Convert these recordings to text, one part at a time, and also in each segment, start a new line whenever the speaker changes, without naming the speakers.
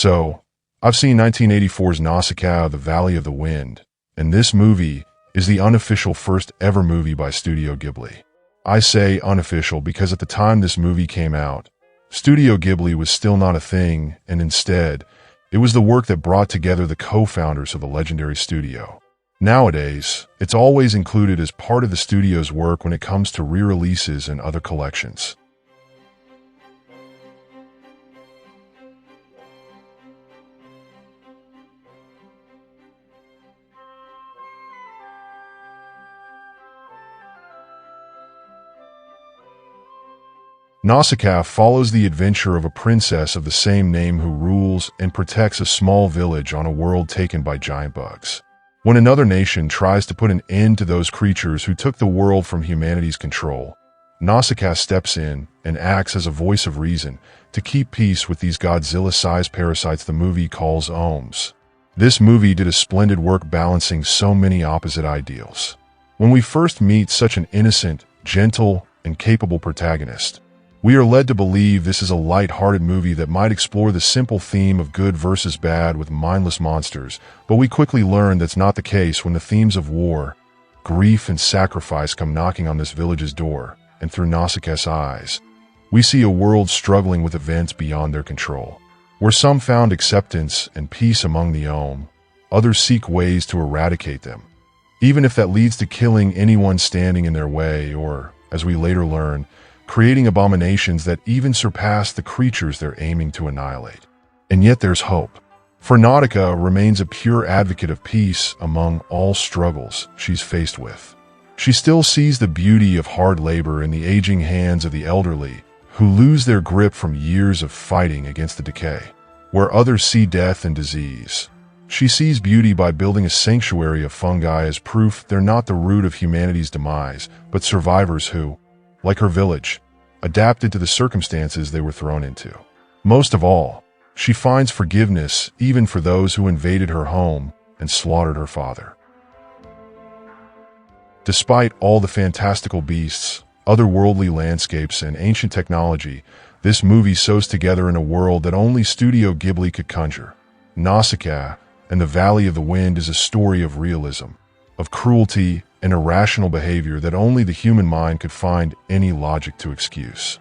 So, I've seen 1984's Nausicaa, The Valley of the Wind, and this movie is the unofficial first ever movie by Studio Ghibli. I say unofficial because at the time this movie came out, Studio Ghibli was still not a thing, and instead, it was the work that brought together the co-founders of the legendary studio. Nowadays, it's always included as part of the studio's work when it comes to re-releases and other collections. Nausicaa follows the adventure of a princess of the same name who rules and protects a small village on a world taken by giant bugs. When another nation tries to put an end to those creatures who took the world from humanity's control, Nausicaa steps in and acts as a voice of reason to keep peace with these Godzilla-sized parasites the movie calls ohms. This movie did a splendid work balancing so many opposite ideals. When we first meet such an innocent, gentle, and capable protagonist, we are led to believe this is a light-hearted movie that might explore the simple theme of good versus bad with mindless monsters, but we quickly learn that's not the case when the themes of war, grief, and sacrifice come knocking on this village's door, and through Nausicaa's eyes, we see a world struggling with events beyond their control. Where some found acceptance and peace among the ohm, others seek ways to eradicate them, even if that leads to killing anyone standing in their way or, as we later learn, creating abominations that even surpass the creatures they're aiming to annihilate. And yet there's hope. For Nausicaa remains a pure advocate of peace among all struggles she's faced with. She still sees the beauty of hard labor in the aging hands of the elderly, who lose their grip from years of fighting against the decay. Where others see death and disease, she sees beauty by building a sanctuary of fungi as proof they're not the root of humanity's demise, but survivors who, like her village, adapted to the circumstances they were thrown into. Most of all, she finds forgiveness even for those who invaded her home and slaughtered her father. Despite all the fantastical beasts, otherworldly landscapes, and ancient technology, this movie sews together in a world that only Studio Ghibli could conjure. Nausicaa and the Valley of the Wind is a story of realism, of cruelty, and irrational behavior that only the human mind could find any logic to excuse.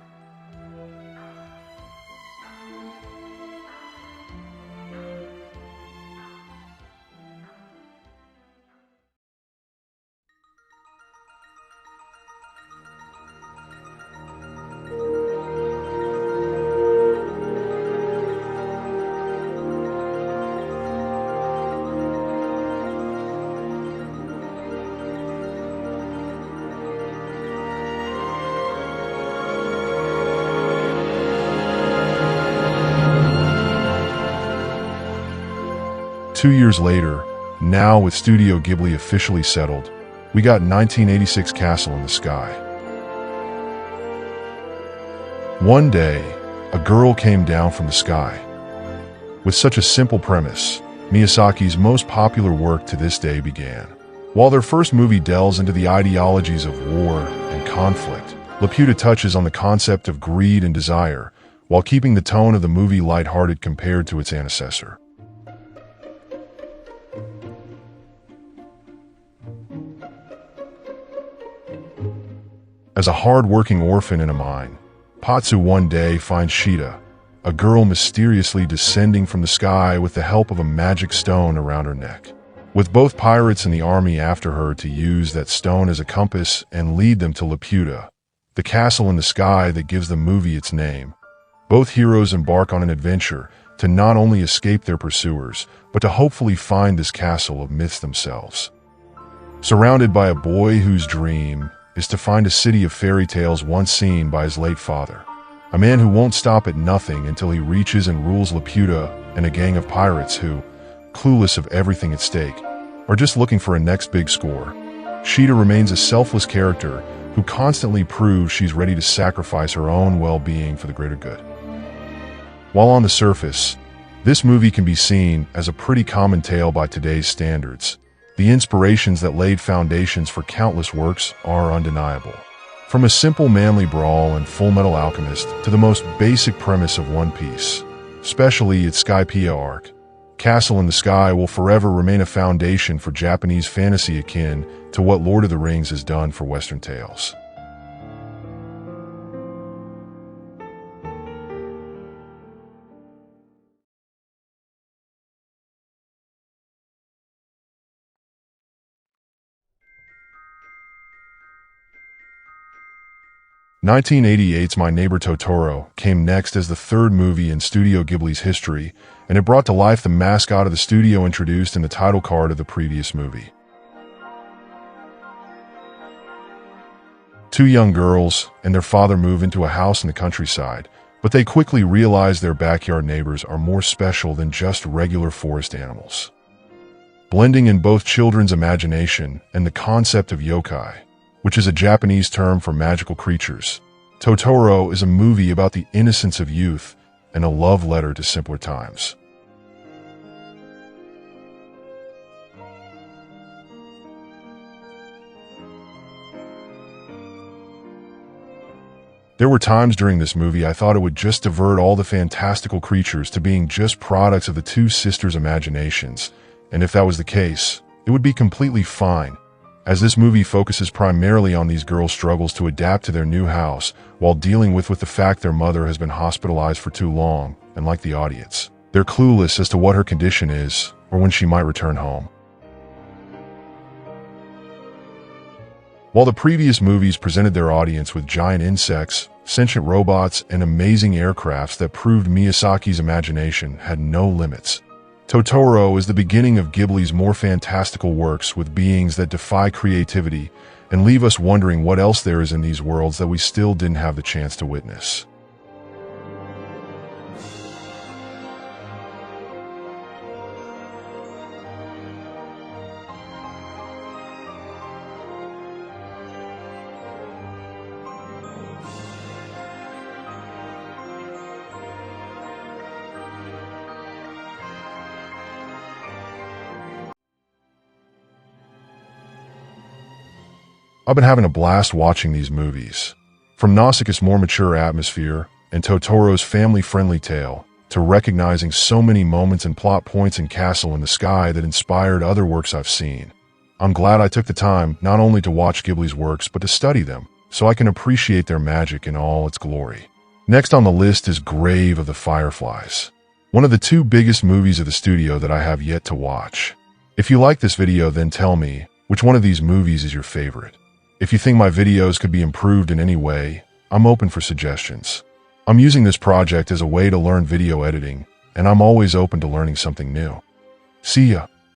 Two years later, now with Studio Ghibli officially settled, we got 1986 Castle in the Sky. One day, a girl came down from the sky. With such a simple premise, Miyazaki's most popular work to this day began. While their first movie delves into the ideologies of war and conflict, Laputa touches on the concept of greed and desire, while keeping the tone of the movie lighthearted compared to its antecessor. As a hard-working orphan in a mine, Patsu one day finds Shida, a girl mysteriously descending from the sky with the help of a magic stone around her neck. With both pirates and the army after her to use that stone as a compass and lead them to Laputa, the castle in the sky that gives the movie its name, both heroes embark on an adventure to not only escape their pursuers, but to hopefully find this castle of myths themselves. Surrounded by a boy whose dream is to find a city of fairy tales once seen by his late father. A man who won't stop at nothing until he reaches and rules Laputa and a gang of pirates who, clueless of everything at stake, are just looking for a next big score. Shida remains a selfless character who constantly proves she's ready to sacrifice her own well-being for the greater good. While on the surface, this movie can be seen as a pretty common tale by today's standards, the inspirations that laid foundations for countless works are undeniable. From a simple manly brawl in Full Metal Alchemist to the most basic premise of One Piece, especially its Skypiea arc. Castle in the Sky will forever remain a foundation for Japanese fantasy akin to what Lord of the Rings has done for Western tales. "1988's My Neighbor Totoro came next as the third movie in Studio Ghibli's history, and it brought to life the mascot of the studio introduced in the title card of the previous movie. Two young girls and their father move into a house in the countryside, but they quickly realize their backyard neighbors are more special than just regular forest animals. Blending in both children's imagination and the concept of yokai, which is a Japanese term for magical creatures, Totoro is a movie about the innocence of youth and a love letter to simpler times. There were times during this movie I thought it would just divert all the fantastical creatures to being just products of the two sisters' imaginations, and if that was the case, it would be completely fine, as this movie focuses primarily on these girls' struggles to adapt to their new house while dealing with the fact their mother has been hospitalized for too long, and like the audience, they're clueless as to what her condition is or when she might return home. While the previous movies presented their audience with giant insects, sentient robots, and amazing aircrafts that proved Miyazaki's imagination had no limits, Totoro is the beginning of Ghibli's more fantastical works with beings that defy creativity and leave us wondering what else there is in these worlds that we still didn't have the chance to witness. I've been having a blast watching these movies. From Nausicaa's more mature atmosphere and Totoro's family-friendly tale, to recognizing so many moments and plot points in Castle in the Sky that inspired other works I've seen. I'm glad I took the time not only to watch Ghibli's works but to study them, so I can appreciate their magic in all its glory. Next on the list is Grave of the Fireflies, one of the two biggest movies of the studio that I have yet to watch. If you like this video, then tell me, which one of these movies is your favorite? If you think my videos could be improved in any way, I'm open for suggestions. I'm using this project as a way to learn video editing, and I'm always open to learning something new. See ya!